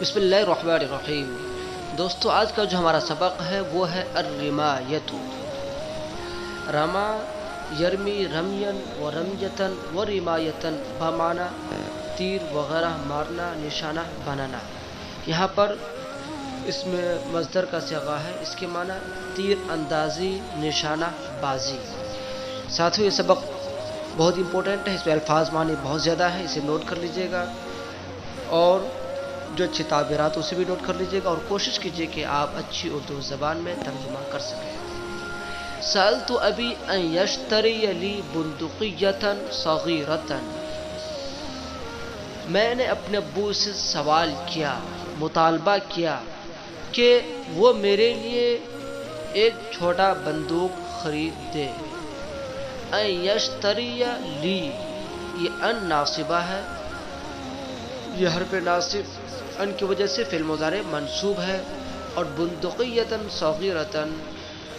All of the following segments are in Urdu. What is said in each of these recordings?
بسم اللہ الرحمن الرحیم۔ دوستو، آج کا جو ہمارا سبق ہے وہ ہے الرمایت۔ رما یرمی رمین و رمیتن و رمایتن بمانا تیر وغیرہ مارنا، نشانہ بنانا۔ یہاں پر اس میں مصدر کا صیغہ ہے، اس کے معنی تیر اندازی، نشانہ بازی۔ ساتھیو، یہ سبق بہت امپورٹنٹ ہے، اس میں الفاظ معنی بہت زیادہ ہے، اسے نوٹ کر لیجئے گا اور جو اچھی تعبیرات اسے بھی نوٹ کر لیجئے گا اور کوشش کیجئے کہ آپ اچھی اردو زبان میں ترجمہ کر سکیں۔ سألت ابی ان یشتری لی بندقیۃ صغیرۃ۔ میں نے اپنے ابو سے سوال کیا، مطالبہ کیا کہ وہ میرے لیے ایک چھوٹا بندوق خرید دے۔ ان یشتری لی، یہ ان ناصبہ ہے، یہ حرف ناصب ان کی وجہ سے فعل مضارع منصوب ہے، اور بندقیۃ صغیرۃ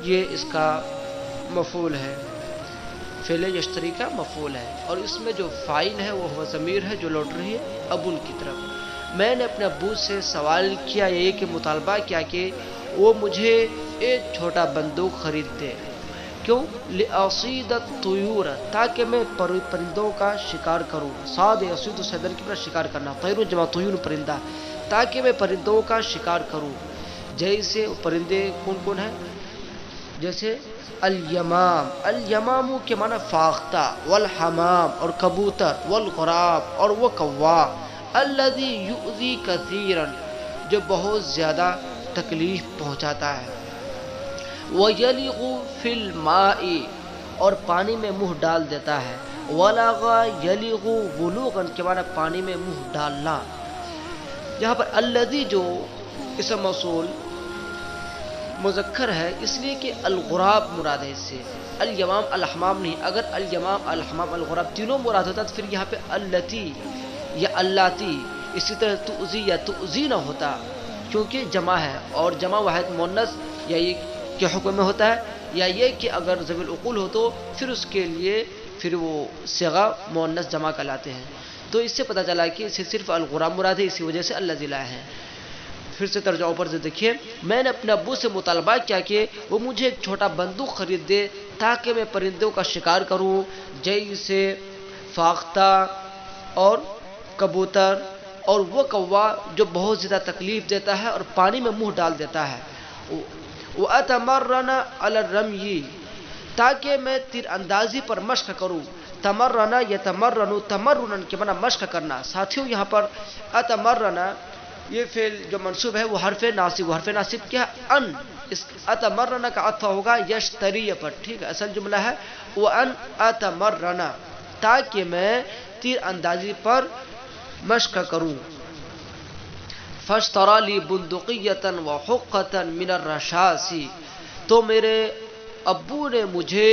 یہ اس کا مفعول ہے، فعل یشتری کا مفعول ہے، اور اس میں جو فاعل ہے وہ ضمیر ہے جو لوٹ رہی ہے ابو کی طرف۔ میں نے اپنے ابو سے سوال کیا، یہ کہ مطالبہ کیا کہ وہ مجھے ایک چھوٹا بندوق خرید دے۔ کیوں؟ لأصید الطیور، تاکہ میں پرندوں کا شکار کروں۔ صاد یصید صیدن کی طرح شکار کرنا، طیر جمع طیور پرندہ، تاکہ میں پرندوں کا شکار کروں۔ جیسے پرندے کون کون ہیں؟ جیسے الیمام، الیمام کے معنی فاختہ، والحمام اور کبوتر، والغراب اور وہ کوا، الذی یؤذی کثیرا جو بہت زیادہ تکلیف پہنچاتا ہے، وَيَلِغُ فِي الْمَاءِ اور پانی میں منہ ڈال دیتا ہے، وَلَغَ يَلِغُ وُلُوغًا کے معنی پانی میں منہ ڈالنا۔ یہاں پر الذی جو اسم موصول مذکر ہے، اس لیے کہ الغراب مراد ہے، اس سے الیمام الحمام نہیں۔ اگر الیمام الحمام الغراب تینوں مراد ہوتا تو پھر یہاں پہ اللتی یا اللاتی، اسی طرح تؤذی یا تؤذی نہ ہوتا، کیونکہ جمع ہے، اور جمع واحد مؤنث یا یہ کے حکم میں ہوتا ہے، یا یہ کہ اگر ذوی العقول ہو تو پھر اس کے لیے پھر وہ صیغہ مؤنث جمع کہلاتے ہیں۔ تو اس سے پتہ چلا کہ اسے صرف الغراب مراد ہے، اسی وجہ سے الذی لائے ہیں۔ پھر سے ترجمہ اوپر سے دیکھیے، میں نے اپنے ابو سے مطالبہ کیا کہ وہ مجھے ایک چھوٹا بندوق خرید دے تاکہ میں پرندوں کا شکار کروں، جیسے فاختہ اور کبوتر اور وہ کوا جو بہت زیادہ تکلیف دیتا ہے اور پانی میں منہ ڈال دیتا ہے۔ وَأَتَمَرَّنَ عَلَى الرَّمْيِ تاکہ میں تیر اندازی پر مشق کروں۔ تمرن یتمرن، تمرن کے معنی مشق کرنا۔ ساتھیوں، یہاں پر اتمرن یہ فعل جو منصوب ہے وہ حرف ناصب، حرف ناصب کیا ہے؟ ان۔ اس اتمرن کا عطف ہوگا یشتری پر، ٹھیک ہے، اصل جملہ ہے وَأَنْ أَتَمَرَّنَ تاکہ میں تیر اندازی پر مشق کروں۔ فَاشْتَرَى لِي بُنْدُقِيَّةً وَحُقَّةً مِنَ الرَّشَاشِ تو میرے ابو نے مجھے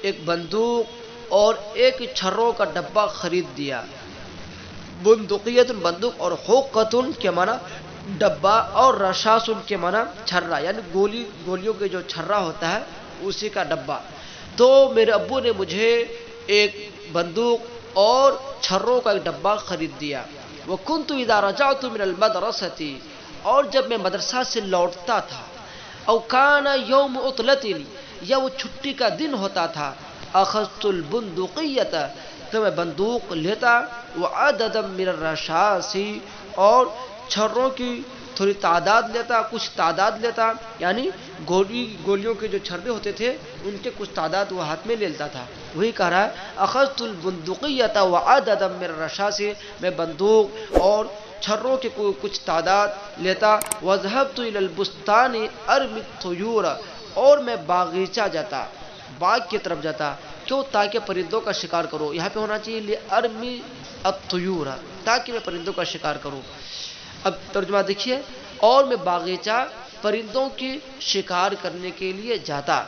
ایک بندوق اور ایک چھروں کا ڈبہ خرید دیا۔ بندقیت بندوق، اور حقۃ کے معنی ڈبہ، اور رشاش کے معنی چھرا، یعنی گولیوں کے جو چھرا ہوتا ہے اسی کا ڈبہ۔ تو میرے ابو نے مجھے ایک بندوق اور چھروں کا ایک ڈبہ خرید دیا۔ وَكُنْتُ إِذَا رَجَعْتُ مِنَ الْمَدْرَسَةِ اور جب میں مدرسہ سے لوٹتا تھا، أَوْ كَانَ يَوْمُ عُطْلَةٍ یا وہ چھٹی کا دن ہوتا تھا، أَخَذْتُ الْبُنْدُقِيَّةَ تو میں بندوق لیتا، وَعَدَدًا مِنَ الرَّشَاشِ اور چھروں کی تھوڑی تعداد لیتا، کچھ تعداد لیتا، یعنی گولیوں کے جو چھرے ہوتے تھے ان کے کچھ تعداد وہ ہاتھ میں لے لیتا تھا۔ وہی کہہ رہا ہے اخذت البندقیۃ وعددا من الرشاش میں بندوق اور چھروں کے کچھ تعداد لیتا، وذهبت الى البستان ارمی الطیور اور میں باغیچہ جاتا، باغ کی طرف جاتا، کیوں؟ تاکہ پرندوں کا شکار کرو۔ یہاں پہ ہونا چاہیے لارمی الطیور تاکہ میں پرندوں کا شکار کروں۔ اب ترجمہ دیکھیے، اور میں باغیچہ پرندوں کی شکار کرنے کے لیے جاتا۔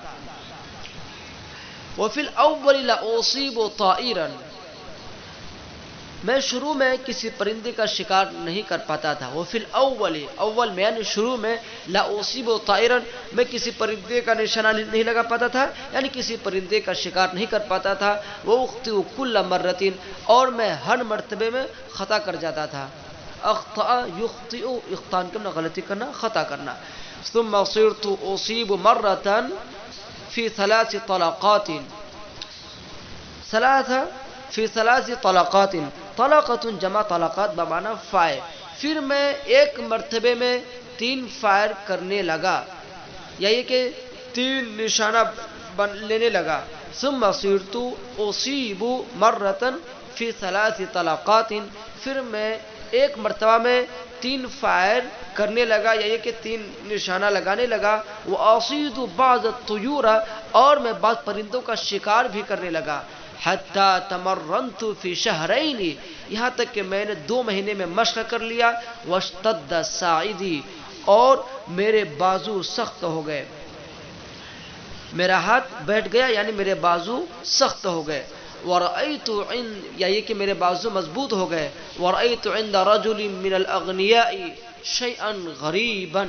وفی الاول لاصیب طائرا میں شروع میں کسی پرندے کا شکار نہیں کر پاتا تھا۔ وفی الاول، اول میں یعنی شروع میں، لاصیب طائرا میں کسی پرندے کا نشانہ نہیں لگا پاتا تھا، یعنی کسی پرندے کا شکار نہیں کر پاتا تھا۔ واخطئ کل مرۃ اور میں ہر مرتبے میں خطا کر جاتا تھا۔ اخطأ یخطئ، اخطان کرنا غلطی کرنا، خطا کرنا. ثم صرت اصیب مرة فی ثلاث طلقات، ثلاثہ فی ثلاث طلقات، طلقۃ جمع طلقات بمعنی فائر. پھر میں ایک مرتبے میں 3 فائر کرنے لگا، یا یہ کہ 3 نشانہ لینے لگا. ثم صرت اصیب مرة فی ثلاث طلقات، پھر میں ایک مرتبہ میں 3 فائر کرنے لگا، یا یہ کہ 3 نشانہ لگانے لگا. واصید بعض الطیور، اور میں بعض پرندوں کا شکار بھی کرنے لگا. حتی تمرنت فی شہرین، یہاں تک کہ میں نے 2 مہینے میں مشق کر لیا. واشتد ساعدی، اور میرے بازو سخت ہو گئے، میرا ہاتھ بیٹھ گیا یعنی میرے بازو سخت ہو گئے. ورأیت عند، یا یہ کہ میرے بازو مضبوط ہو گئے. ورأیت عند رجل من الاغنیاء شیئا غریبا،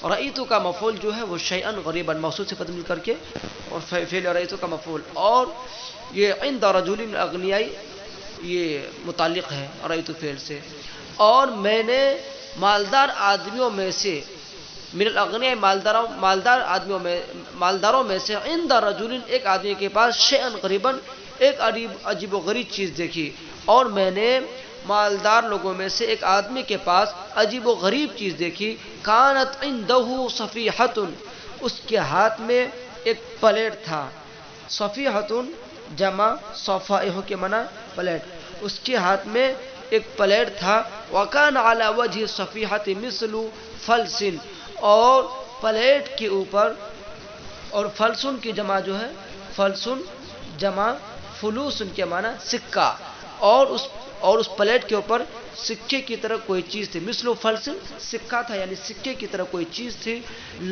رأیت کا مفعول جو ہے وہ شیئا غریبا موصول صفت مل کر کے اور فعل رأیت کا مفعول، اور یہ عند رجل من الاغنیاء یہ متعلق ہے رأیت فعل سے. اور میں نے مالدار آدمیوں میں سے، من الاغنیاء مالداروں میں سے، عند رجل ایک آدمی کے پاس، شیئا غریبا ایک عجیب و غریب چیز دیکھی. اور میں نے مالدار لوگوں میں سے ایک آدمی کے پاس عجیب و غریب چیز دیکھی. کانت عنده صفیحۃ، اس کے ہاتھ میں ایک پلیٹ تھا. صفیحۃ جمع صفائح کے معنی پلیٹ، اس کے ہاتھ میں ایک پلیٹ تھا. وکان علی وجہ صفیحۃ مثل فلس، اور پلیٹ کے اوپر، اور فلسن کی جمع جو ہے، فلسن جمع فلوسن کے معنی سکہ، اور اس پلیٹ کے اوپر سکے کی طرح کوئی چیز تھی. مثل فلسن سکہ تھا یعنی سکے کی طرح کوئی چیز تھی.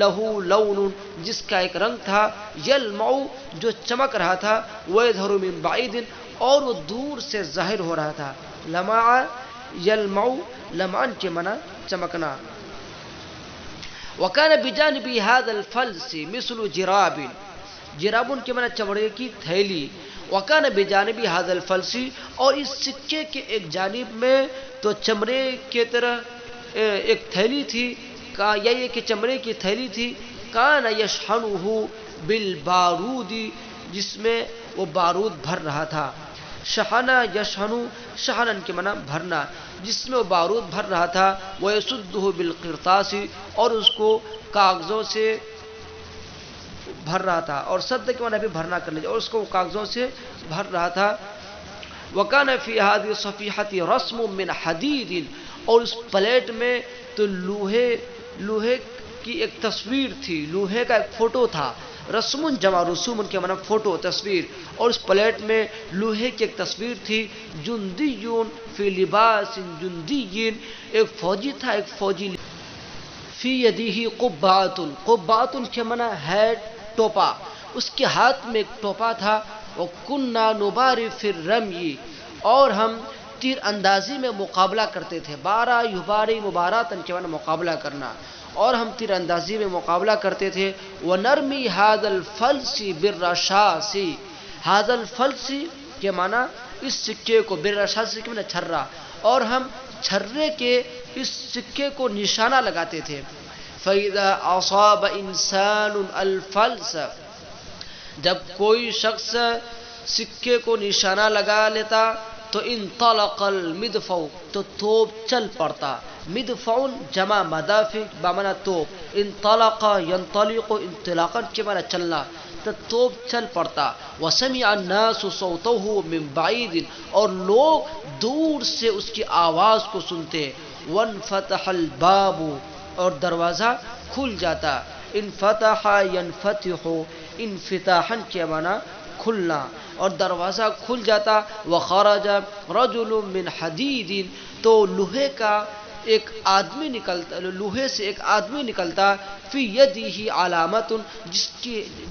لہو لون، جس کا ایک رنگ تھا. یلمع، جو چمک رہا تھا. ویظہر من بعید، اور وہ دور سے ظاہر ہو رہا تھا. لمع یلمع، لمعان کے معنی چمکنا. وکان بجانب هذا الفلس مثل جراب، جرابن کے معنی چمڑے کی تھیلی. وکان بجانب هذا الفلس، اور اس سکے کے ایک جانب میں تو چمڑے کی طرح ایک تھیلی تھی، یا یہ کہ چمڑے کی تھیلی تھی. کان یشحنه بالبارود، جس میں وہ بارود بھر رہا تھا. شحنا یشحن، شحنن کے معنی بھرنا، جس میں وہ بارود بھر رہا تھا. ویسدہ بالقرطاس، اور اس کو کاغذوں سے بھر رہا تھا. اور سد کے معنی بھی بھرنا کر لیجیے، اور اس کو کاغذوں سے بھر رہا تھا. وکان فی هذه الصفیحة رسم من حدید، اور اس پلیٹ میں تو لوہے کی ایک تصویر تھی، لوہے کا ایک فوٹو تھا. رسم جمع رسوم کے معنی فوٹو تصویر، اور اس پلیٹ میں لوہے کی ایک تصویر تھی. جندیون فی لباس جندیین، ایک فوجی تھا، ایک فوجی. فی یدیہ قبعۃ، قبعۃ کے معنی ہیٹ، ٹوپا، اس کے ہاتھ میں ایک ٹوپا تھا. وکننا نباری فی الرمی، اور ہم تیر اندازی میں مقابلہ کرتے تھے. بارہ یباری مباراتن کے معنی مقابلہ کرنا، اور ہم تیر اندازی میں مقابلہ کرتے تھے. وَنَرْمِي هَذَا الْفَلْسِ بِالرَّشَاسِ، هَذَا الْفَلْسِ کے معنی اس سکے کو، بالرشاس کے معنی چھرا، اور ہم چھرے کے اس سکے کو نشانہ لگاتے تھے. فَإِذَا أَصَابَ إِنسَانٌ الْفَلْسَ، جب کوئی شخص سکے کو نشانہ لگا لیتا تو انطلق المدفع، تو توپ چل پڑتا. مدفع جمع مدافع بمعنی توپ. انطلق ينطلق انطلاقا کے معنی چلنا، تو توپ چل پڑتا. وسمع الناس صوته من بعید، اور لوگ دور سے اس کی آواز کو سنتے. وانفتح الباب، اور دروازہ کھل جاتا. انفتح ينفتح انفتاحا کے معنی کھلنا، اور دروازہ کھل جاتا. وخرج رجل من حدید، تو لوہے کا ایک آدمی نکلتا، لوہے سے ایک آدمی نکلتا. فی یدہ علامت،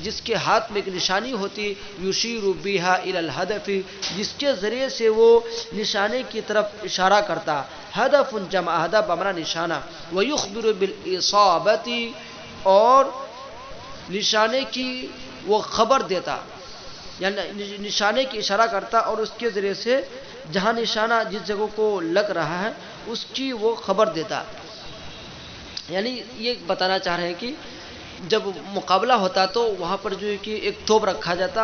جس کے ہاتھ میں ایک نشانی ہوتی. یشیر بها الی الهدف، جس کے ذریعے سے وہ نشانے کی طرف اشارہ کرتا. ہدف جمع ہدف بمعنی نشانہ. ویخبر بالاصابۃ، اور نشانے کی وہ خبر دیتا. یعنی نشانے کی اشارہ کرتا اور اس کے ذریعے سے جہاں نشانہ جس جگہ کو لگ رہا ہے اس کی وہ خبر دیتا. یعنی یہ بتانا چاہ رہے ہیں کہ جب مقابلہ ہوتا تو وہاں پر جو ہے کہ ایک توپ رکھا جاتا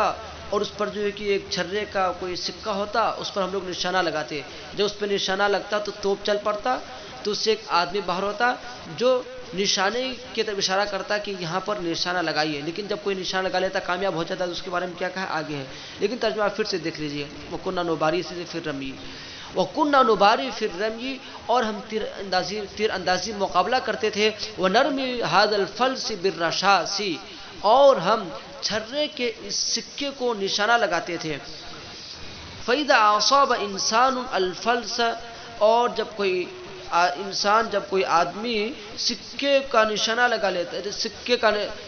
اور اس پر جو ہے کہ ایک چھرے کا کوئی سکہ ہوتا، اس پر ہم لوگ نشانہ لگاتے. جب اس پہ نشانہ لگتا تو توپ چل پڑتا، تو اس سے ایک آدمی باہر ہوتا جو نشانے کی طرف اشارہ کرتا کہ یہاں پر نشانہ لگائیے. لیکن جب کوئی نشانہ لگا لیتا کامیاب ہو جاتا تو اس کے بارے میں کیا کہا آگے ہے. لیکن ترجمہ پھر سے دیکھ لیجئے. وَكُنَّا نُبَارِي فِي الرَّمْيِ وَكُنَّا نُبَارِي فِي الرَّمْيِ، اور ہم تیر اندازی مقابلہ کرتے تھے. وَنَرْمِي هَذَا الْفَلْسِ بِالرَّشَاسِ، اور ہم چھرے کے اس سکے کو نشانہ لگاتے تھے. فَإِذَا أَصَابَ إِنسَانٌ الْفَلْسَ، اور جب کوئی انسان، جب کوئی آدمی سکے کا نشانہ لگا لیتا،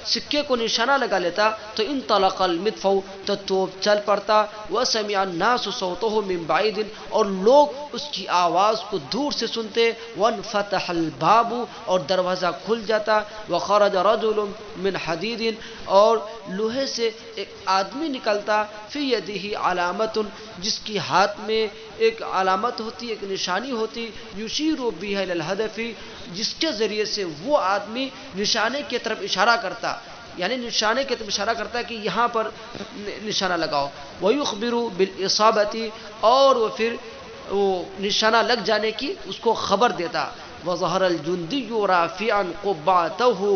سکے کو نشانہ لگا لیتا تو انطلق المدفع، تو توپ چل پڑتا. وسمع الناس صوته من بعيد، اور لوگ اس کی آواز کو دور سے سنتے. وانفتح الباب، اور دروازہ کھل جاتا. وخرج رجل من حديد، اور لوہے سے ایک آدمی نکلتا. فی یدہ علامت، جس کی ہاتھ میں ایک علامت ہوتی، ایک نشانی ہوتی. یشیر بها الى الهدف، جس کے ذریعے سے وہ آدمی نشانے کی طرف اشارہ کرتا، یعنی نشانے کی طرف اشارہ کرتا ہے کہ یہاں پر نشانہ لگاؤ. ویخبر بالاصابہ، اور وہ پھر وہ نشانہ لگ جانے کی اس کو خبر دیتا. وظہر الجندی رافعا قبعته،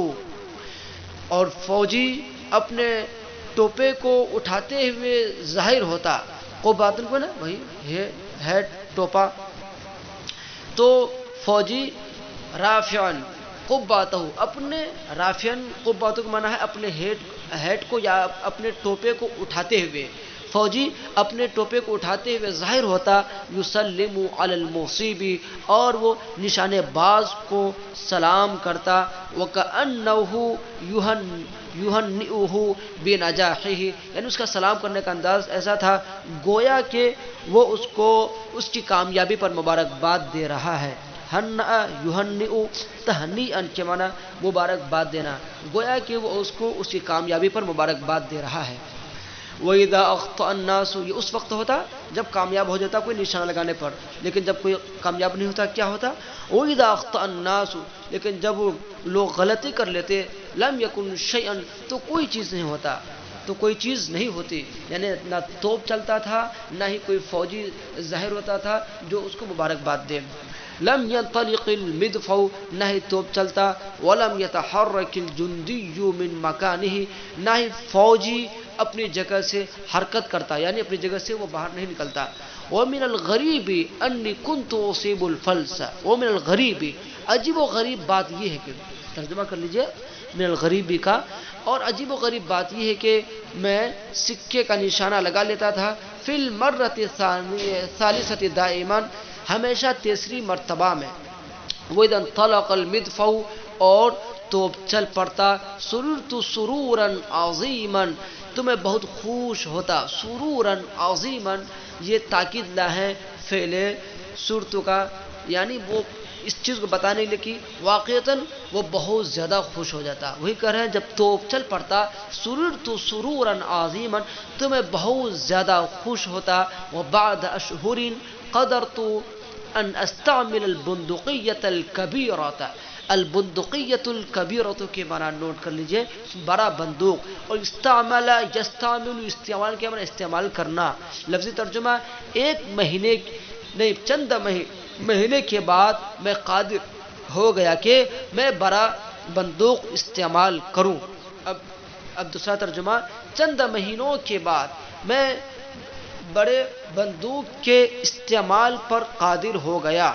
اور فوجی اپنے ٹوپے کو اٹھاتے ہوئے ظاہر ہوتا. قبعۃ کو نا بھائی ہیڈ ٹوپا، تو فوجی رافعن قبعتہ، اپنے رافعن قبعتہ کو مانا ہے اپنے ہیڈ کو یا اپنے ٹوپے کو اٹھاتے ہوئے. فوجی اپنے ٹوپے کو اٹھاتے ہوئے ظاہر ہوتا. یسلم علی المصیب، اور وہ نشانے باز کو سلام کرتا. وکأنہ یہنئہ بنجاحہ، یعنی اس کا سلام کرنے کا انداز ایسا تھا گویا کہ وہ اس کو اس کی کامیابی پر مبارکباد دے رہا ہے. ہنأ یہنئ تہنیئا کے معنی مبارکباد دینا، گویا کہ وہ اس کو اس کی کامیابی پر مبارکباد دے رہا ہے. وَإِذَا أَخْطَأَ النَّاسُ، یہ اس وقت ہوتا جب کامیاب ہو جاتا کوئی نشانہ لگانے پر. لیکن جب کوئی کامیاب نہیں ہوتا کیا ہوتا؟ وَإِذَا أَخْطَأَ النَّاسُ، لیکن جب لوگ غلطی کر لیتے. لَمْ يَكُنْ شَيْئًا، تو کوئی چیز نہیں ہوتا، تو کوئی چیز نہیں ہوتی. یعنی نہ توپ چلتا تھا، نہ ہی کوئی فوجی ظاہر ہوتا تھا جو اس کو مبارکباد دے. لم ينطلق المدفع، نہ ہی توپ چلتا. ولم يتحرك الجندي من مكانه، نہ ہی فوجی اپنی جگہ سے حرکت کرتا، یعنی اپنی جگہ سے وہ باہر نہیں نکلتا. ومن الغریب انی کنت اصیب الفلس، ومن الغریب، عجیب و غریب بات یہ ہے کہ، ترجمہ کر لیجئے من الغریبی کا، اور عجیب و غریب بات یہ ہے کہ میں سکے کا نشانہ لگا لیتا تھا. فی المرۃ الثالثۃ دائما، ہمیشہ تیسری مرتبہ میں. وَإِذَا انطَلَقَ الْمِدْفَعُ، اور توپ چل پڑتا. سررت سرورا عظیما، تو میں بہت خوش ہوتا. سرورا عظیما، یہ تاکید لا ہے فعل سرت کا، یعنی وہ اس چیز کو بتانے کے لیے کہ واقعتاً وہ بہت زیادہ خوش ہو جاتا. وہی کہہ رہے ہیں جب توپ چل پڑتا سررت سرورا عظیما، تو میں بہت زیادہ خوش ہوتا. وبعد اشہر قدرت ان استعمل البندقیۃ الکبیرۃ، البندقیۃ الکبیرۃ کے معنی نوٹ کر لیجئے، بڑا بندوق. اور استعمل یستعمل، استعمال کے معنی استعمال کرنا. لفظی ترجمہ ایک مہینے نہیں چند مہینے کے بعد میں قادر ہو گیا کہ میں بڑا بندوق استعمال کروں. اب دوسرا ترجمہ، چند مہینوں کے بعد میں بڑے بندوق کے استعمال پر قادر ہو گیا.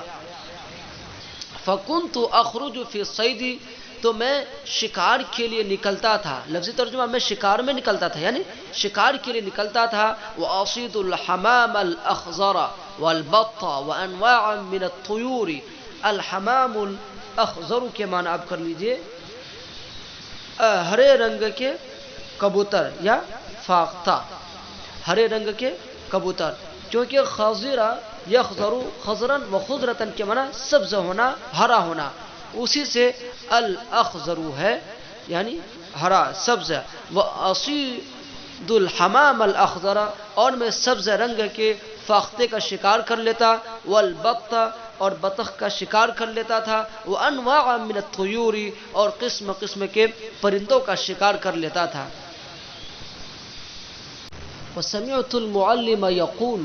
فَكُنْتُ أَخْرُجُ فِي الصَّيْدِ، تو میں شکار کے لیے نکلتا تھا. لفظی ترجمہ میں شکار میں نکلتا تھا، یعنی شکار کے لیے نکلتا تھا. وَأَصِيدُ الْحَمَامَ الْأَخْضَرَ وَالْبَطَّ وَأَنْوَاعًا مِنَ الطُّيُورِ. الحمام الاخضر کے معنی آپ کر لیجئے ہرے رنگ کے کبوتر یا فاختہ، ہرے رنگ کے کبوتر، کیونکہ خضرا یخضر خضرا و خضرتن کے معنی سبز ہونا، ہرا ہونا، اسی سے الاخضر ہے یعنی ہرا سبز. ذو الحمام الاخضر، اور میں سبز رنگ کے فاختے کا شکار کر لیتا، والبط، اور بطخ کا شکار کر لیتا تھا، وانواع من الطیور، اور قسم قسم کے پرندوں کا شکار کر لیتا تھا۔ وسمعت المعلم یقول،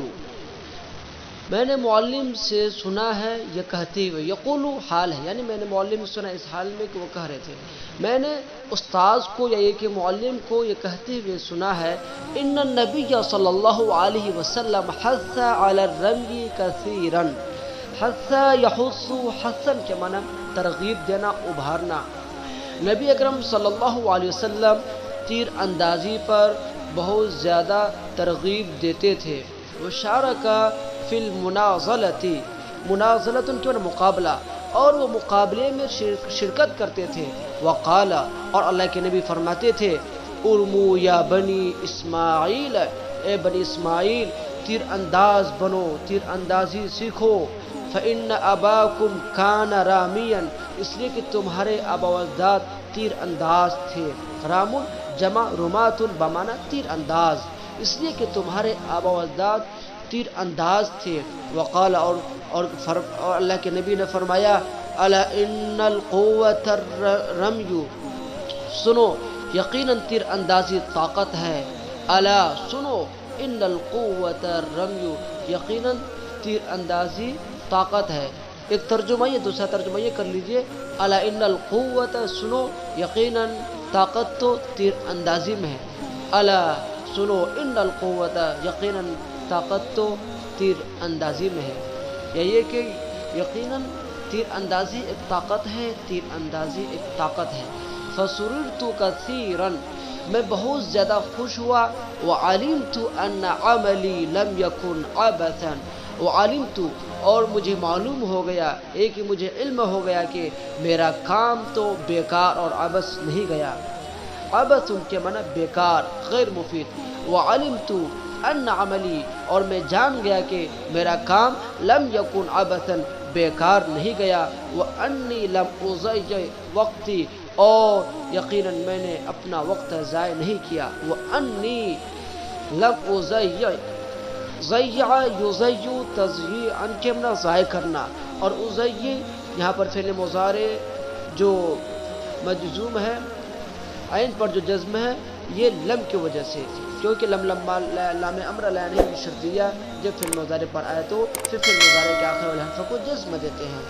میں نے معلم سے سنا ہے یہ کہتے ہوئے، یقول حال ہے، یعنی میں نے معلم سے سنا اس حال میں کہ وہ کہہ رہے تھے، میں نے استاذ کو یا یہ کہ معلم کو یہ کہتے ہوئے سنا ہے، ان النبی صلی اللہ علیہ وسلم حث علی الرمی کثیرا، حث یحث، حسن کے معنی ترغیب دینا، ابھارنا۔ نبی اکرم صلی اللہ علیہ وسلم تیر اندازی پر بہت زیادہ ترغیب دیتے تھے۔ وشارک فی المناظلۃ، مناظلۃ کے معنی مقابلہ، اور وہ مقابلے میں شرکت کرتے تھے۔ وقال، اور اللہ کے نبی فرماتے تھے، ارمو یا بنی اسماعیل، اے بنی اسماعیل تیر انداز بنو، تیر اندازی سیکھو، فإن اباکم کان رامیا، اس لیے کہ تمہارے آبا و اجداد تیر انداز تھے۔ رام جمع رمات بمانا تیر انداز، اس لیے کہ تمہارے آبا و اجداد تیر انداز تھے۔ وقال، اور اللہ کے نبی نے فرمایا، الا ان القوة الرمی، سنو یقیناً تیر اندازی طاقت ہے، الا سنو ان القوة الرمی، یقیناً تیر اندازی طاقت ہے۔ ایک ترجمہ یہ، دوسرا ترجمہ یہ کر لیجئے، الا ان القوة، سنو یقیناً طاقت تو تیر اندازی میں ہے، الا سنو ان القوة، یقیناً طاقت تو تیر اندازی میں ہے، یا یہ کہ یقیناً تیر اندازی ایک طاقت ہے، تیر اندازی ایک طاقت ہے۔ فسررت کثیرا، میں بہت زیادہ خوش ہوا، وعلمت ان عملی لم یکن عبثا، وعلمت، اور مجھے معلوم ہو گیا، ایک کہ مجھے علم ہو گیا کہ میرا کام تو بیکار اور عبث نہیں گیا۔ عبث کے معنی بیکار، غیر مفید۔ وعلمت ان عملی، اور میں جان گیا کہ میرا کام لم یکن عبثا، بیکار نہیں گیا، وانی لم اضیع وقتی، اور یقیناً میں نے اپنا وقت ضائع نہیں کیا، وانی لم اضیع، ضیع یضیع تضییعا کے معنی ضائع کرنا، اور اضیع یہاں پر فعل مضارع جو مجزوم ہے، عین پر جو جزم ہے یہ لم کی وجہ سے، کیونکہ لام امر لا نہیں شرطیہ جب فعل مضارع پر آئے تو پھر فعل مضارع کے آخر والے حرف کو جزم دیتے ہیں۔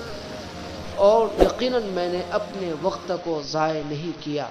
اور یقیناً میں نے اپنے وقت کو ضائع نہیں کیا۔